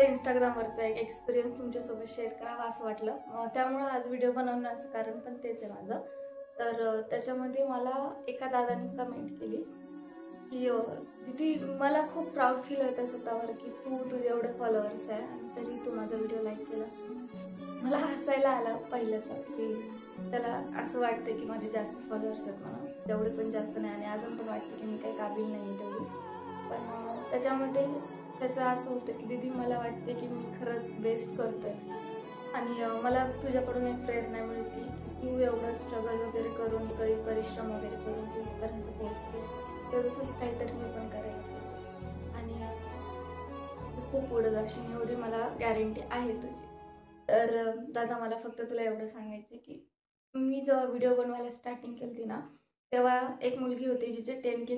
इंस्टाग्रामवरचा एक एक्सपिरियन्स तुमच्यासोबत शेअर करावा असं वाटलं. त्यामुळे आज व्हिडिओ बनवण्याचं कारण पण तेच आहे माझं. तर त्याच्यामध्ये मला एका दादाने कमेंट केली की दीदी मला खूप प्राऊड फील होतं स्वतःवर की तुझे एवढे फॉलोअर्स आहे आणि तरी तू माझा व्हिडिओ लाईक केला. मला हसायला आलं पहिलं तर की त्याला असं वाटतं की माझे जास्त फॉलोअर्स आहेत म्हणा, तेवढे पण जास्त नाही आणि अजून पण वाटतं की मी काही काबिल नाही आहे तेवढी. पण त्याच्यामध्ये त्याचं असं होतं की दीदी मला वाटते की मी खरंच बेस्ट करतोय आणि मला तुझ्याकडून एक प्रेरणा मिळते की तू एवढं स्ट्रगल वगैरे करून परिश्रम वगैरे करून तू इथपर्यंत पोहोचतेस, तर तसंच काहीतरी मी पण करायला पाहिजे आणि तू खूप पुढे जाशील एवढी मला गॅरंटी आहे तुझी. तर दादा मला फक्त तुला एवढं सांगायचं की मी जेव्हा व्हिडिओ बनवायला स्टार्टिंग केली ना, तेव्हा एक मुलगी होती जिचे 10K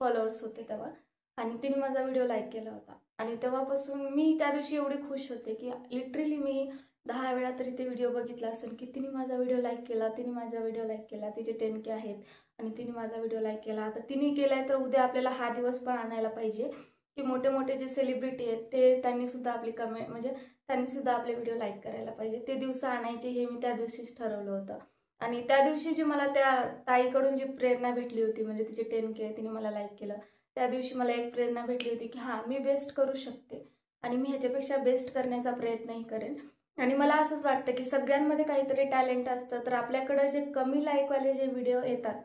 फॉलोअर्स होते तेव्हा आणि तिने माझा व्हिडिओ लाईक केला होता आणि तेव्हापासून मी त्या दिवशी एवढी खुश होते की लिटरली मी 10 वेळा तरी ते व्हिडिओ बघितला असेल की तिने माझा व्हिडिओ लाईक केला, तिने माझा व्हिडिओ लाईक केला, तिचे 10K आहेत आणि तिने माझा व्हिडिओ लाईक केला. आता तिने केलाय तर उद्या आपल्याला हा दिवस पण आणायला पाहिजे की मोठे मोठे जे सेलिब्रिटी आहेत ते त्यांनी सुद्धा आपली कमेंट म्हणजे त्यांनी सुद्धा आपले व्हिडिओ लाईक करायला पाहिजे. ते दिवस आणायचे हे मी त्या दिवशीच ठरवलं होतं आणि त्या दिवशी जी मला त्या ताईकडून जी प्रेरणा भेटली होती म्हणजे तिचे 10K तिने मला लाईक केलं, त्या दिवशी मला एक प्रेरणा भेटली होती की हां मी बेस्ट करू शकते आणि मी ह्याच्यापेक्षा बेस्ट करण्याचा प्रयत्नही करेन. आणि मला असंच वाटतं की सगळ्यांमध्ये काहीतरी टॅलेंट असतं, तर आपल्याकडं जे कमी लाईकवाले जे व्हिडिओ येतात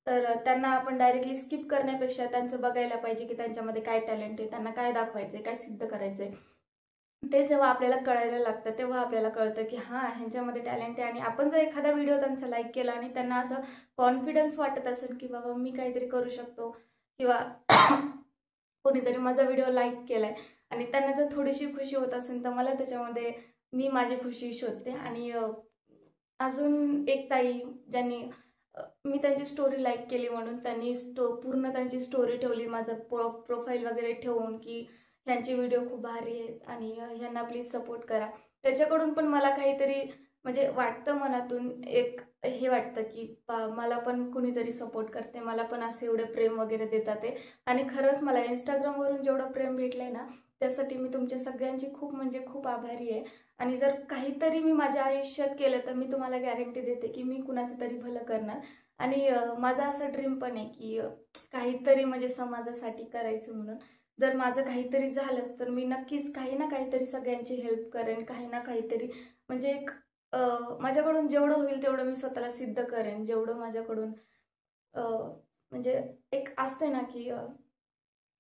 तर त्यांना आपण डायरेक्टली स्किप करण्यापेक्षा त्यांचं बघायला पाहिजे की त्यांच्यामध्ये काय टॅलेंट आहे, त्यांना काय दाखवायचं आहे, काय सिद्ध करायचं आहे. ते जेव्हा आपल्याला कळायला लागतं तेव्हा आपल्याला कळतं की हां ह्यांच्यामध्ये टॅलेंट आहे आणि आपण जर एखादा व्हिडिओ त्यांचा लाईक केला आणि त्यांना असं कॉन्फिडन्स वाटत असेल की बाबा मी काहीतरी करू शकतो किंवा कोणीतरी माझा व्हिडिओ लाईक केलाय आणि त्यांना जर थोडीशी खुशी होत असेल तर मला त्याच्यामध्ये मी माझी खुशी शोधते. आणि अजून एक ताई ज्यांनी मी त्यांची स्टोरी लाईक केली म्हणून त्यांनी पूर्ण त्यांची स्टोरी ठेवली माझं प्रोफाईल वगैरे ठेवून की ह्यांचे व्हिडिओ खूप भारी आहेत आणि ह्यांना प्लीज सपोर्ट करा. त्याच्याकडून पण मला काहीतरी म्हणजे वाटतं मनातून एक हे वाटतं की मला पण कुणीतरी सपोर्ट करते, मला पण असे एवढे प्रेम वगैरे देतात ते. आणि खरंच मला इंस्टाग्रामवरून जेवढं प्रेम भेटलंय ना त्यासाठी मी तुमच्या सगळ्यांची खूप म्हणजे खूप आभारी आहे. आणि जर काहीतरी मी माझ्या आयुष्यात केलं तर मी तुम्हाला गॅरंटी देते की मी कुणाचं तरी भलं करणार आणि माझा असं ड्रीम पण आहे की काहीतरी म्हणजे समाजासाठी करायचं म्हणून. जर माझं काहीतरी झालंच तर मी नक्कीच काही ना काहीतरी सगळ्यांची हेल्प करेन, काही ना काहीतरी म्हणजे एक माझ्याकडून जेवढं होईल तेवढं मी स्वतःला सिद्ध करेन, जेवढं माझ्याकडून म्हणजे एक असते ना की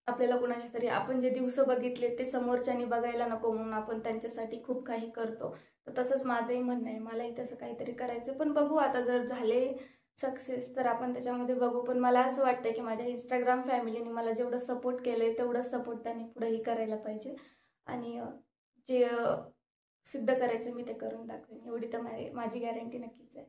आपल्याला कुणाचे तरी आपण जे दिवस बघितले ते समोरच्यानी बघायला नको म्हणून आपण त्यांच्यासाठी खूप काही करतो. तर तसंच माझंही म्हणणं आहे, मलाही तसं काहीतरी करायचं. पण बघू आता जर झाले सक्सेस तर आपण त्याच्यामध्ये बघू. पण मला असं वाटतं की माझ्या इंस्टाग्राम फॅमिलीने मला जेवढं सपोर्ट केलंय तेवढं सपोर्ट त्यांनी पुढेही करायला पाहिजे आणि जे सिद्ध करायचं मी ते करून दाखवेन, एवढी तर माझी गॅरंटी नक्कीच आहे.